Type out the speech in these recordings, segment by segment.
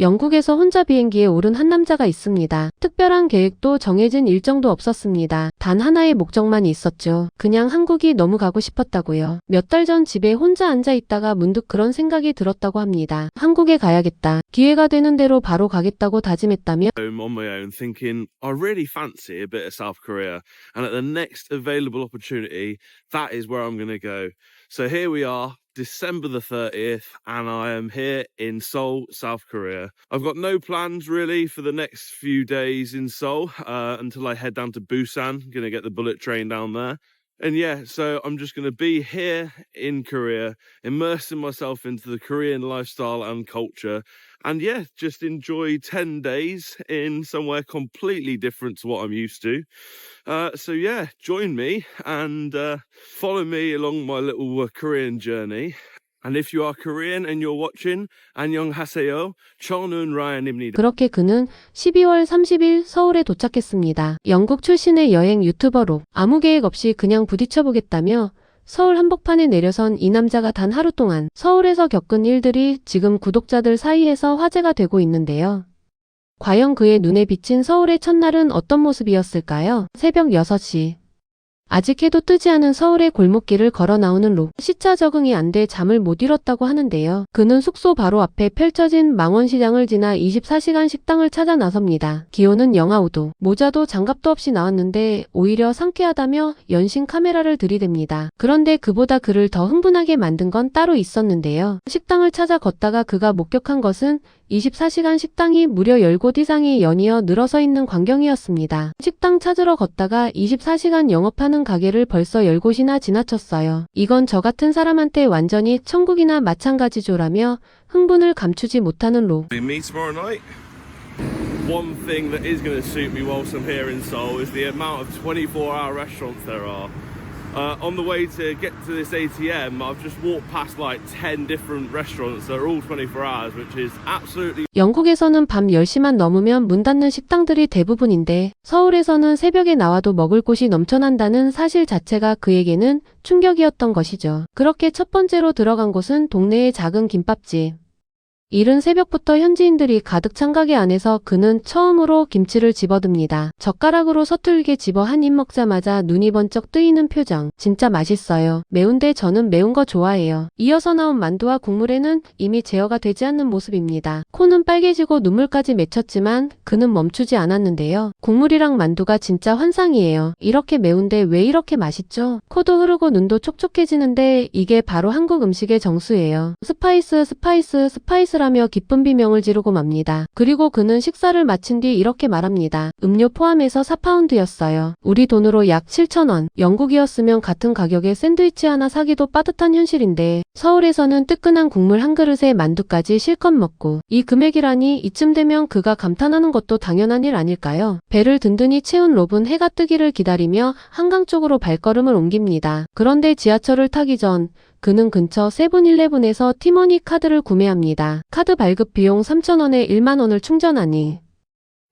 영국에서 혼자 비행기에 오른 한 남자가 있습니다. 특별한 계획도 정해진 일정도 없었습니다. 단 하나의 목적만 있었죠. 그냥 한국이 너무 가고 싶었다고요. 몇 달 전 집에 혼자 앉아 있다가 문득 그런 생각이 들었다고 합니다. 한국에 가야겠다. 기회가 되는 대로 바로 가겠다고 다짐했다며 on my own thinking I really fancy a bit of South Korea, and at the next available opportunity that is where I'm going to go. So here we are, December the 30th, and I am here in Seoul, South Korea. I've got no plans really for the next few days in Seoul until I head down to Busan. Going to get the bullet train down there. And yeah, so I'm just going to be here in Korea, immersing myself into the Korean lifestyle and culture. And yeah, just enjoy 10 days in somewhere completely different to what I'm used to. So yeah, join me and follow me along my little Korean journey. And if you are Korean and you're watching, 안녕하세요, 저는 Ryan입니다. 그렇게 그는 12월 30일 서울에 도착했습니다. 영국 출신의 여행 유튜버로 아무 계획 없이 그냥 부딪혀보겠다며 서울 한복판에 내려선 이 남자가 단 하루 동안 서울에서 겪은 일들이 지금 구독자들 사이에서 화제가 되고 있는데요. 과연 그의 눈에 비친 서울의 첫날은 어떤 모습이었을까요? 새벽 6시. 아직 해도 뜨지 않은 서울의 골목길을 걸어 나오는 로. 시차 적응이 안 돼 잠을 못 이뤘다고 하는데요. 그는 숙소 바로 앞에 펼쳐진 망원시장을 지나 24시간 식당을 찾아 나섭니다. 기온은 영하 5도. 모자도 장갑도 없이 나왔는데 오히려 상쾌하다며 연신 카메라를 들이댑니다. 그런데 그보다 그를 더 흥분하게 만든 건 따로 있었는데요. 식당을 찾아 걷다가 그가 목격한 것은 24시간 식당이 무려 10곳 이상이 연이어 늘어서 있는 광경이었습니다. 식당 찾으러 걷다가 24시간 영업하는 가게를 벌써 10곳이나 지나쳤어요. 이건 저 같은 사람한테 완전히 천국이나 마찬가지죠라며 흥분을 감추지 못하는 로. Me tomorrow night. One thing that is going to suit me whilst I'm here in Seoul is the amount of 24-hour restaurants there are. On the way to get to this ATM, I've just walked past like 10 different restaurants that are all 24 hours, which is absolutely. 영국에서는 밤 10시만 넘으면 문 닫는 식당들이 대부분인데 서울에서는 새벽에 나와도 먹을 곳이 넘쳐난다는 사실 자체가 그에게는 충격이었던 것이죠. 그렇게 첫 번째로 들어간 곳은 동네의 작은 김밥집. 이른 새벽부터 현지인들이 가득 찬 가게 안에서 그는 처음으로 김치를 집어듭니다. 젓가락으로 서툴게 집어 한 입 먹자마자 눈이 번쩍 뜨이는 표정. 진짜 맛있어요. 매운데 저는 매운 거 좋아해요. 이어서 나온 만두와 국물에는 이미 제어가 되지 않는 모습입니다. 코는 빨개지고 눈물까지 맺혔지만 그는 멈추지 않았는데요. 국물이랑 만두가 진짜 환상이에요. 이렇게 매운데 왜 이렇게 맛있죠? 코도 흐르고 눈도 촉촉해지는데 이게 바로 한국 음식의 정수예요. 스파이스 라며 기쁜 비명을 지르고 맙니다. 그리고 그는 식사를 마친 뒤 이렇게 말합니다. 음료 포함해서 4파운드였어요. 우리 돈으로 약 7,000원. 영국이었으면 같은 가격에 샌드위치 하나 사기도 빠듯한 현실인데 서울에서는 뜨끈한 국물 한 그릇에 만두까지 실컷 먹고 이 금액이라니 이쯤 되면 그가 감탄하는 것도 당연한 일 아닐까요? 배를 든든히 채운 롭은 해가 뜨기를 기다리며 한강 쪽으로 발걸음을 옮깁니다. 그런데 지하철을 타기 전 그는 근처 세븐일레븐에서 티머니 카드를 구매합니다. 카드 발급 비용 3,000원에 1만원을 충전하니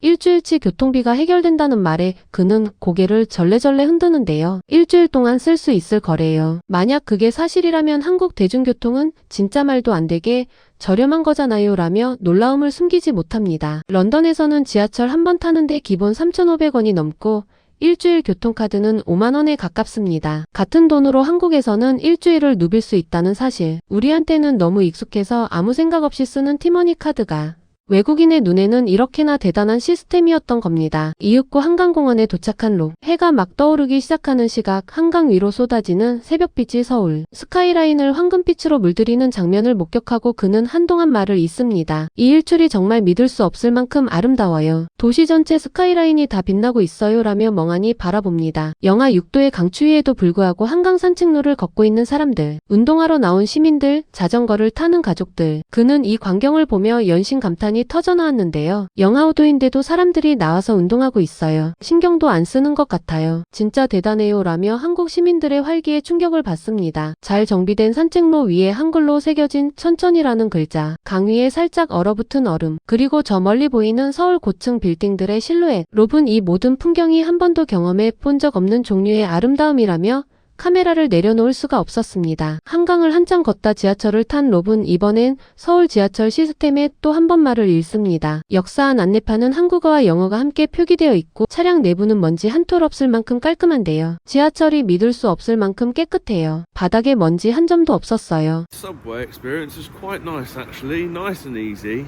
일주일치 교통비가 해결된다는 말에 그는 고개를 절레절레 흔드는데요. 일주일 동안 쓸 수 있을 거래요. 만약 그게 사실이라면 한국 대중교통은 진짜 말도 안 되게 저렴한 거잖아요 라며 놀라움을 숨기지 못합니다. 런던에서는 지하철 한 번 타는데 기본 3,500원이 넘고 일주일 교통카드는 5만원에 가깝습니다. 같은 돈으로 한국에서는 일주일을 누빌 수 있다는 사실. 우리한테는 너무 익숙해서 아무 생각 없이 쓰는 티머니 카드가 외국인의 눈에는 이렇게나 대단한 시스템이었던 겁니다. 이윽고 한강공원에 도착한 로. 해가 막 떠오르기 시작하는 시각 한강 위로 쏟아지는 새벽빛이 서울 스카이라인을 황금빛으로 물들이는 장면을 목격하고 그는 한동안 말을 잇습니다. 이 일출이 정말 믿을 수 없을 만큼 아름다워요. 도시 전체 스카이라인이 다 빛나고 있어요 라며 멍하니 바라봅니다. 영하 6도의 강추위에도 불구하고 한강 산책로를 걷고 있는 사람들, 운동하러 나온 시민들, 자전거를 타는 가족들. 그는 이 광경을 보며 연신 감탄이 터져나왔는데요. 영하 5도인데도 사람들이 나와서 운동하고 있어요. 신경도 안 쓰는 것 같아요. 진짜 대단해요 라며 한국 시민들의 활기에 충격을 받습니다. 잘 정비된 산책로 위에 한글로 새겨진 천천히라는 글자, 강 위에 살짝 얼어붙은 얼음, 그리고 저 멀리 보이는 서울 고층 빌딩들의 실루엣. 롭은 이 모든 풍경이 한 번도 경험해 본 적 없는 종류의 아름다움이라며 카메라를 내려놓을 수가 없었습니다. 한강을 한참 걷다 지하철을 탄 롭은 이번엔 서울 지하철 시스템에 또 한 번 말을 읽습니다. 역사한 안내판은 한국어와 영어가 함께 표기되어 있고 차량 내부는 먼지 한 톨 없을 만큼 깔끔한데요. 지하철이 믿을 수 없을 만큼 깨끗해요. 바닥에 먼지 한 점도 없었어요. Subway experience is quite nice actually, nice and easy.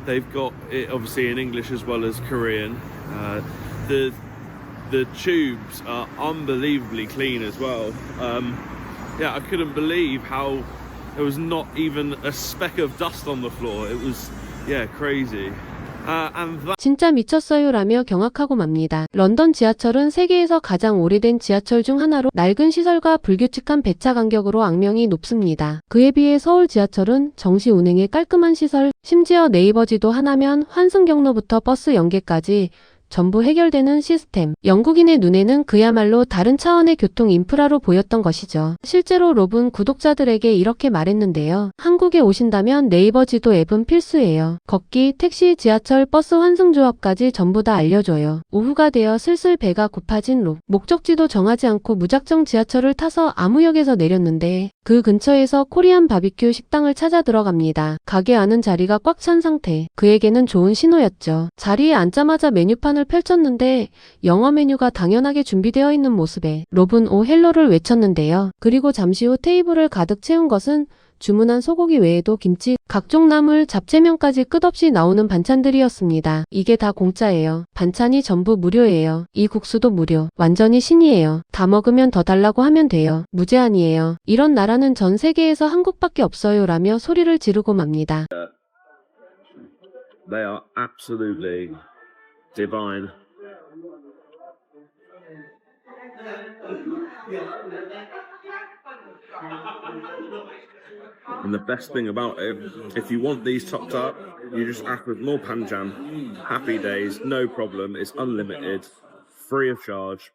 They've got it obviously in English as well as Korean. The tubes are unbelievably clean as well. Yeah, I couldn't believe how there was not even a speck of dust on the floor. It was, yeah, crazy. And that 진짜 미쳤어요라며 경악하고 맙니다. 런던 지하철은 세계에서 가장 오래된 지하철 중 하나로 낡은 시설과 불규칙한 배차 간격으로 악명이 높습니다. 그에 비해 서울 지하철은 정시 운행에 깔끔한 시설, 심지어 네이버지도 하나면 환승 경로부터 버스 연계까지 전부 해결되는 시스템. 영국인의 눈에는 그야말로 다른 차원의 교통 인프라로 보였던 것이죠. 실제로 롭은 구독자들에게 이렇게 말했는데요. 한국에 오신다면 네이버 지도 앱은 필수예요. 걷기, 택시, 지하철, 버스 환승 조합까지 전부 다 알려줘요. 오후가 되어 슬슬 배가 고파진 롭. 목적지도 정하지 않고 무작정 지하철을 타서 아무 역에서 내렸는데 그 근처에서 코리안 바비큐 식당을 찾아 들어갑니다. 가게 안은 자리가 꽉 찬 상태. 그에게는 좋은 신호였죠. 자리에 앉자마자 메뉴판을 펼쳤는데 영어 메뉴가 당연하게 준비되어 있는 모습에 롭은 오 헬로를 외쳤는데요. 그리고 잠시 후 테이블을 가득 채운 것은 주문한 소고기 외에도 김치, 각종 나물, 잡채면까지 끝없이 나오는 반찬들이었습니다. 이게 다 공짜예요. 반찬이 전부 무료예요. 이 국수도 무료. 완전히 신이에요. 다 먹으면 더 달라고 하면 돼요. 무제한이에요. 이런 나라는 전 세계에서 한국밖에 없어요 라며 소리를 지르고 맙니다. they are absolutely divine. And the best thing about it, if you want these topped up, you just ask with more panjam. Happy days, no problem. It's unlimited, free of charge.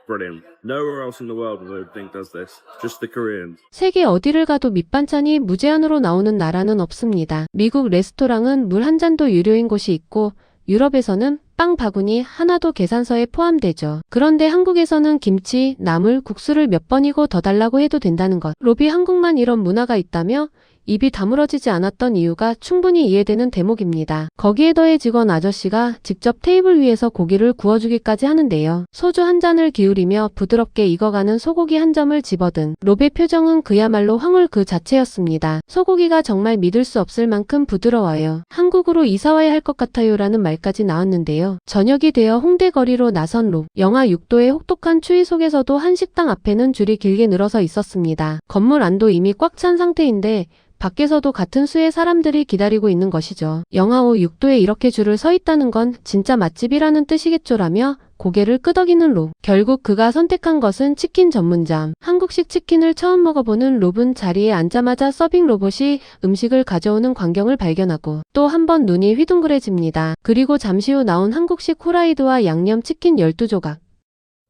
Brilliant. Nowhere else in the world I don't think does this. Just the Koreans. 세계 어디를 가도 밑반찬이 무제한으로 나오는 나라는 없습니다. 미국 레스토랑은 물 한 잔도 유료인 곳이 있고 유럽에서는 빵 바구니 하나도 계산서에 포함되죠. 그런데 한국에서는 김치, 나물, 국수를 몇 번이고 더 달라고 해도 된다는 것. 롭이 한국만 이런 문화가 있다며 입이 다물어지지 않았던 이유가 충분히 이해되는 대목입니다. 거기에 더해 직원 아저씨가 직접 테이블 위에서 고기를 구워주기까지 하는데요. 소주 한 잔을 기울이며 부드럽게 익어가는 소고기 한 점을 집어든 롭의 표정은 그야말로 황홀 그 자체였습니다. 소고기가 정말 믿을 수 없을 만큼 부드러워요. 한국으로 이사와야 할 것 같아요 라는 말까지 나왔는데요. 저녁이 되어 홍대 거리로 나선 롭. 영하 6도의 혹독한 추위 속에서도 한 식당 앞에는 줄이 길게 늘어서 있었습니다. 건물 안도 이미 꽉 찬 상태인데 밖에서도 같은 수의 사람들이 기다리고 있는 것이죠. 영하 5, 6도에 이렇게 줄을 서 있다는 건 진짜 맛집이라는 뜻이겠죠라며 고개를 끄덕이는 롭. 결국 그가 선택한 것은 치킨 전문점. 한국식 치킨을 처음 먹어보는 롭은 자리에 앉자마자 서빙 로봇이 음식을 가져오는 광경을 발견하고 또 한 번 눈이 휘둥그레집니다. 그리고 잠시 후 나온 한국식 후라이드와 양념 치킨 12조각.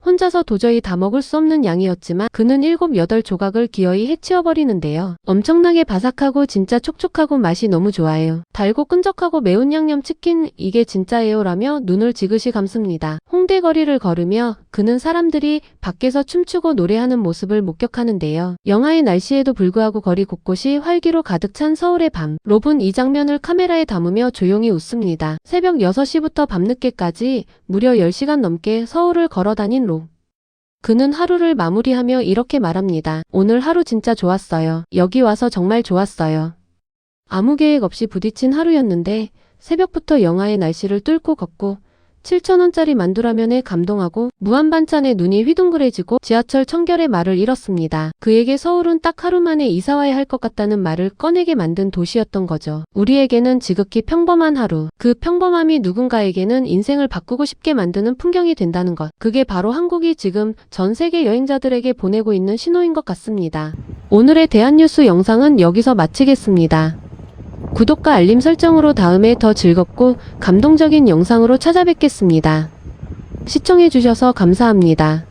혼자서 도저히 다 먹을 수 없는 양이었지만 그는 7, 8조각을 기어이 해치워버리는데요. 엄청나게 바삭하고 진짜 촉촉하고 맛이 너무 좋아요. 달고 끈적하고 매운 양념치킨 이게 진짜예요 라며 눈을 지그시 감습니다. 홍대 거리를 걸으며 그는 사람들이 밖에서 춤추고 노래하는 모습을 목격하는데요. 영하의 날씨에도 불구하고 거리 곳곳이 활기로 가득 찬 서울의 밤. 롭은 이 장면을 카메라에 담으며 조용히 웃습니다. 새벽 6시부터 밤늦게까지 무려 10시간 넘게 서울을 걸어다닌 롭. 그는 하루를 마무리하며 이렇게 말합니다. 오늘 하루 진짜 좋았어요. 여기 와서 정말 좋았어요. 아무 계획 없이 부딪힌 하루였는데 새벽부터 영하의 날씨를 뚫고 걷고 7,000원짜리 만두라면에 감동하고 무한반찬에 눈이 휘둥그레지고 지하철 청결의 말을 잃었습니다. 그에게 서울은 딱 하루 만에 이사 와야 할 것 같다는 말을 꺼내게 만든 도시였던 거죠. 우리에게는 지극히 평범한 하루. 그 평범함이 누군가에게는 인생을 바꾸고 싶게 만드는 풍경이 된다는 것. 그게 바로 한국이 지금 전 세계 여행자들에게 보내고 있는 신호인 것 같습니다. 오늘의 대한뉴스 영상은 여기서 마치겠습니다. 구독과 알림 설정으로 다음에 더 즐겁고 감동적인 영상으로 찾아뵙겠습니다. 시청해주셔서 감사합니다.